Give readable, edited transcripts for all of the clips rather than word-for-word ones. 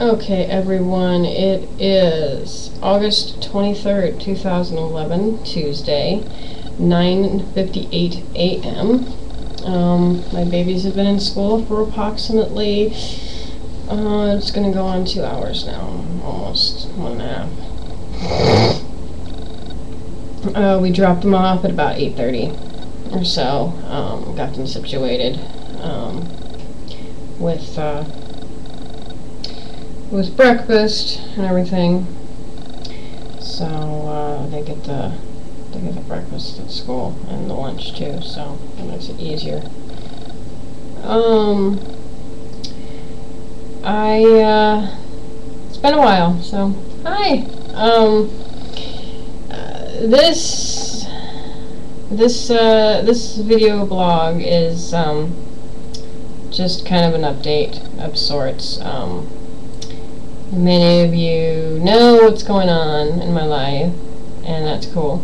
Okay, everyone, it is August 23rd, 2011, Tuesday, 9:58 a.m. My babies have been in school for approximately, it's going to go on 2 hours now, almost 1.5. We dropped them off at about 8:30 or so, got them situated with breakfast and everything. So they get the breakfast at school and the lunch too, so that makes it easier. It's been a while, so hi. This video blog is just kind of an update of sorts. Many of you know what's going on in my life, and that's cool,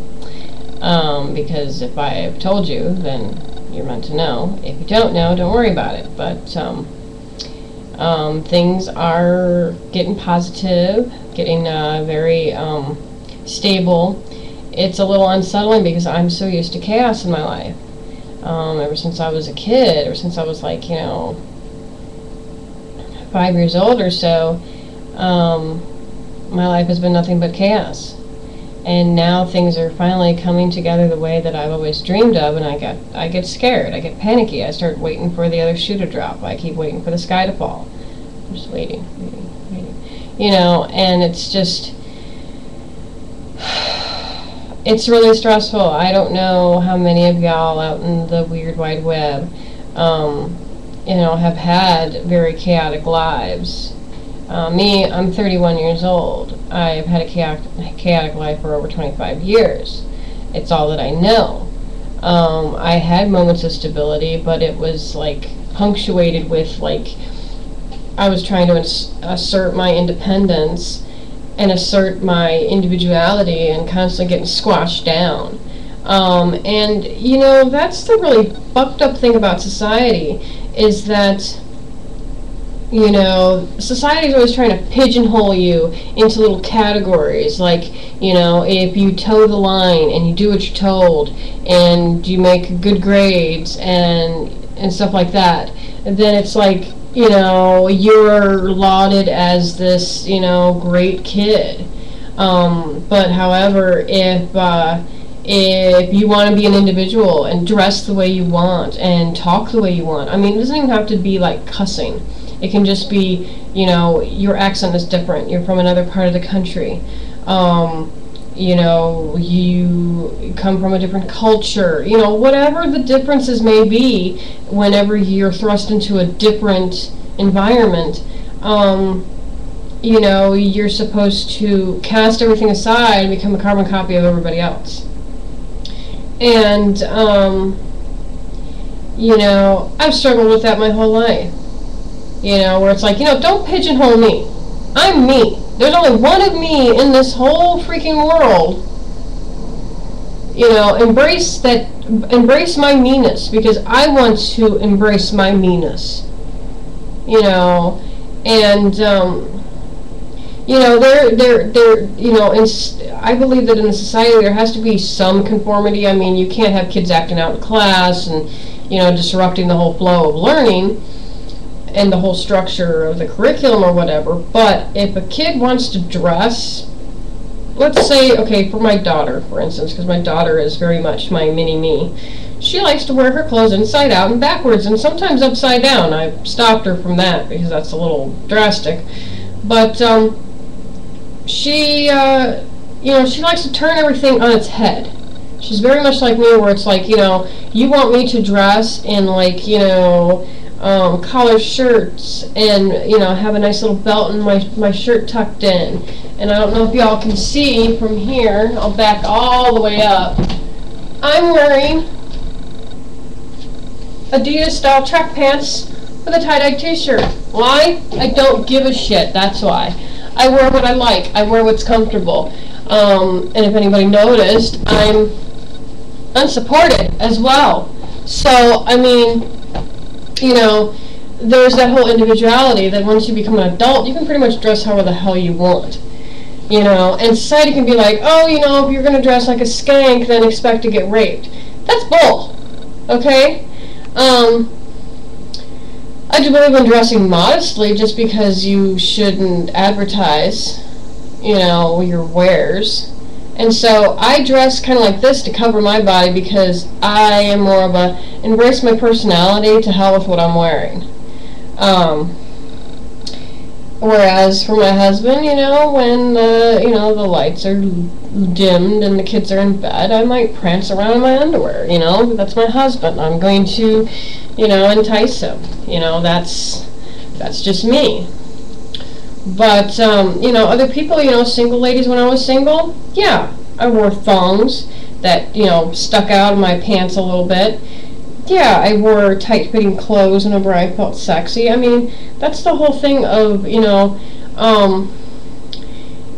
because if I have told you, then you're meant to know. If you don't know, don't worry about it. But things are getting positive, getting very stable. It's a little unsettling because I'm so used to chaos in my life. Ever since I was a kid, ever since I was like, 5 years old or so, my life has been nothing but chaos. And now things are finally coming together the way that I've always dreamed of, and I get scared, I get panicky, I start waiting for the other shoe to drop, I keep waiting for the sky to fall. I'm just waiting. And it's just, it's really stressful. I don't know how many of y'all out in the weird wide web, have had very chaotic lives. Me, I'm 31 years old. I've had a chaotic life for over 25 years. It's all that I know. I had moments of stability, but it was like punctuated with I was trying to assert my independence and assert my individuality and constantly getting squashed down. And that's the really fucked up thing about society, is that society is always trying to pigeonhole you into little categories, if you toe the line and you do what you're told and you make good grades and stuff like that, then it's you're lauded as this great kid. But however, if you want to be an individual and dress the way you want and talk the way you want, it doesn't even have to be like cussing. It can just be, your accent is different. You're from another part of the country. You come from a different culture. Whatever the differences may be, whenever you're thrust into a different environment, you're supposed to cast everything aside and become a carbon copy of everybody else. And, I've struggled with that my whole life. Where it's don't pigeonhole me. I'm me. There's only one of me in this whole freaking world. Embrace my meanness, because I want to embrace my meanness. I believe that in the society there has to be some conformity. You can't have kids acting out in class and, disrupting the whole flow of learning and the whole structure of the curriculum or whatever. But if a kid wants to dress, let's say, okay, for my daughter, for instance, because my daughter is very much my mini-me, she likes to wear her clothes inside out and backwards, and sometimes upside down. I've stopped her from that because that's a little drastic. But she likes to turn everything on its head. She's very much like me, where it's you want me to dress in collar shirts and have a nice little belt and my shirt tucked in. And I don't know if y'all can see from here, I'll back all the way up, I'm wearing Adidas style track pants with a tie-dye t-shirt. Why? I don't give a shit, that's why. I wear what I like, I wear what's comfortable. And if anybody noticed, I'm unsupported as well. So, there's that whole individuality that once you become an adult, you can pretty much dress however the hell you want. You know, and society can be like, oh, you know, if you're going to dress like a skank, then expect to get raped. That's bull. Okay? I do believe in dressing modestly just because you shouldn't advertise, you know, your wares. And so I dress kind of like this to cover my body because I am more of a embrace my personality, to hell with what I'm wearing. Whereas for my husband, you know, when the lights are dimmed and the kids are in bed, I might prance around in my underwear. You know, that's my husband. I'm going to, you know, entice him. You know, that's just me. But you know, other people, you know, single ladies, when I was single, yeah, I wore thongs that, you know, stuck out of my pants a little bit. Yeah, I wore tight-fitting clothes whenever I felt sexy. I mean, that's the whole thing of, you know,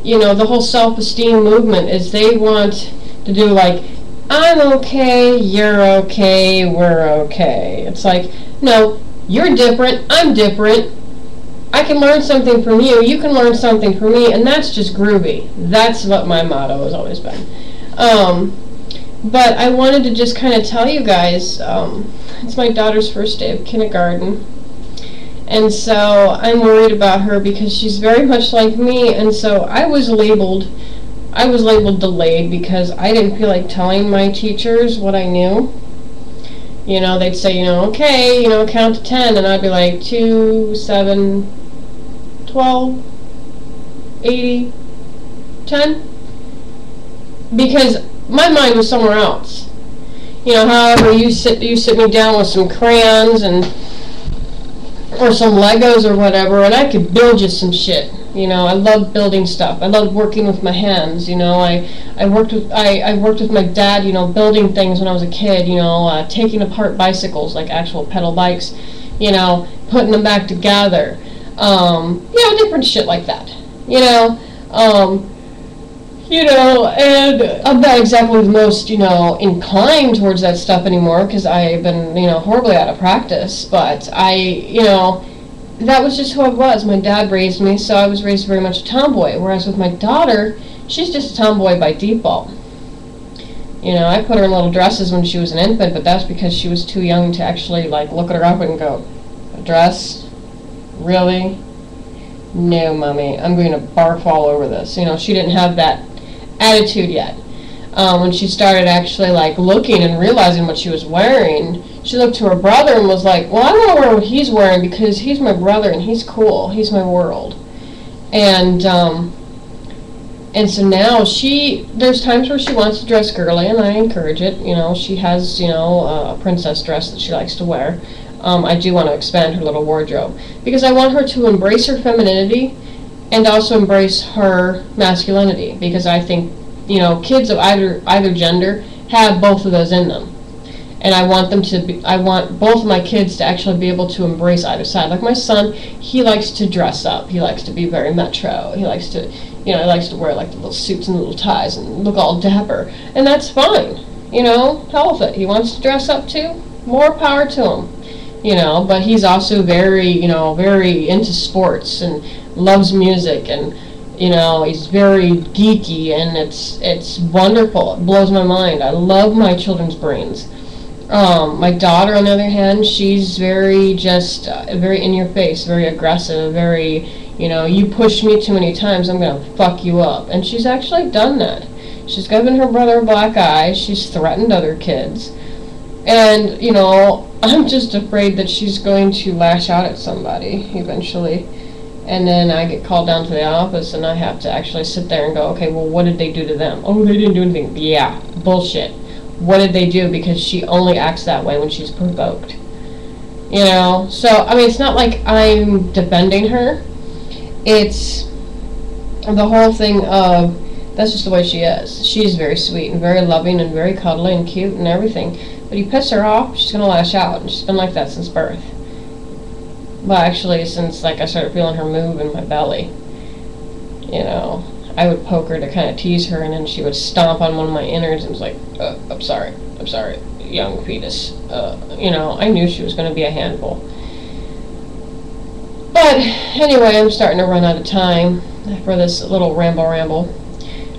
the whole self-esteem movement is they want to do like, I'm okay, you're okay, we're okay. It's like, no, you're different, I'm different. I can learn something from you, you can learn something from me, and that's just groovy. That's what my motto has always been. But I wanted to just kind of tell you guys, it's my daughter's first day of kindergarten, and so I'm worried about her because she's very much like me, and so I was labeled delayed because I didn't feel like telling my teachers what I knew. You know, they'd say, you know, okay, you know, count to 10, and I'd be like 2, 7, 12, 80, 10, because my mind was somewhere else. You know, however, you sit me down with some crayons or some Legos or whatever, and I could build you some shit. You know, I love building stuff. I love working with my hands. You know, I worked with my dad, you know, building things when I was a kid. You know, taking apart bicycles, like actual pedal bikes. You know, putting them back together. You know, different shit like that. You know, and I'm not exactly the most, you know, inclined towards that stuff anymore because I've been, you know, horribly out of practice. But you know, that was just who I was. My dad raised me, so I was raised very much a tomboy. Whereas with my daughter, she's just a tomboy by default. You know, I put her in little dresses when she was an infant, but that's because she was too young to actually, like, look at her up and go, a dress? Really? No, Mommy, I'm going to barf all over this. You know, she didn't have that attitude yet. When she started actually, like, looking and realizing what she was wearing, she looked to her brother and was like, well, I want to wear what he's wearing because he's my brother and he's cool. He's my world. And so now there's times where she wants to dress girly, and I encourage it. You know, she has, you know, a princess dress that she likes to wear. I do want to expand her little wardrobe because I want her to embrace her femininity and also embrace her masculinity, because I think, you know, kids of either gender have both of those in them. And I want both of my kids to actually be able to embrace either side. Like my son, he likes to dress up. He likes to be very metro. He likes to, you know, he likes to wear like the little suits and little ties and look all dapper. And that's fine. You know, hell with it. He wants to dress up too. More power to him. You know, but he's also very, you know, very into sports and loves music, and you know, he's very geeky, and it's wonderful. It blows my mind. I love my children's brains. My daughter, on the other hand, she's very very in your face, very aggressive, very, you know, you push me too many times, I'm gonna fuck you up. And she's actually done that. She's given her brother a black eye. She's threatened other kids. And, you know, I'm just afraid that she's going to lash out at somebody eventually. And then I get called down to the office and I have to actually sit there and go, okay, well, what did they do to them? Oh, they didn't do anything. Yeah, bullshit. What did they do? Because she only acts that way when she's provoked. You know? So, I mean, it's not like I'm defending her. It's the whole thing of, that's just the way she is. She's very sweet and very loving and very cuddly and cute and everything. But you piss her off, she's going to lash out. And she's been like that since birth. Well, actually, since, like, I started feeling her move in my belly. You know, I would poke her to kind of tease her, and then she would stomp on one of my innards and was like, I'm sorry, young fetus. You know, I knew she was going to be a handful. But anyway, I'm starting to run out of time for this little ramble.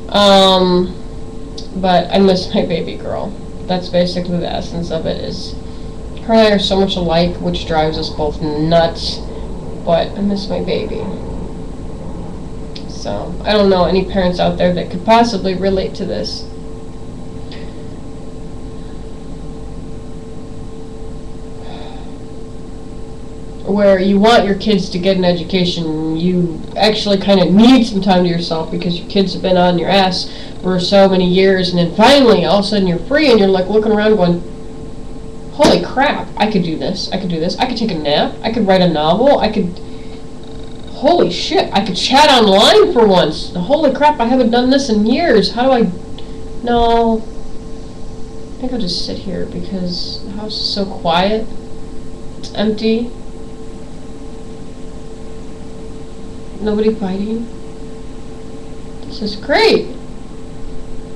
But I miss my baby girl. That's basically the essence of it. Is her and I are so much alike, which drives us both nuts. But I miss my baby. So I don't know any parents out there that could possibly relate to this. Where you want your kids to get an education, you actually kind of need some time to yourself because your kids have been on your ass for so many years, and then finally, all of a sudden, you're free, and you're like looking around going, holy crap, I could do this, I could do this, I could take a nap, I could write a novel, I could, holy shit, I could chat online for once, holy crap, I haven't done this in years, how do I, no, I think I'll just sit here because the house is so quiet, it's empty. Nobody fighting. This is great.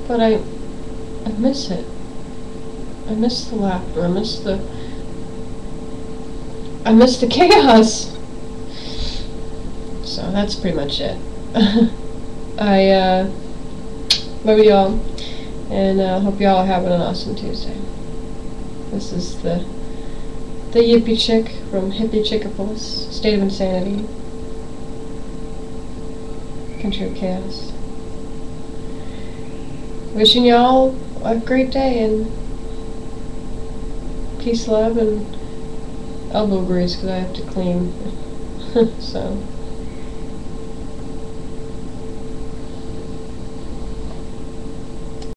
But I miss it. I miss the laughter. I miss the chaos. So that's pretty much it. I love y'all, and hope y'all are having an awesome Tuesday. This is the Yippie Chick from Hippiechickapolis, State of Insanity. Country of Chaos. Wishing y'all a great day, and peace, love, and elbow grease because I have to clean. So.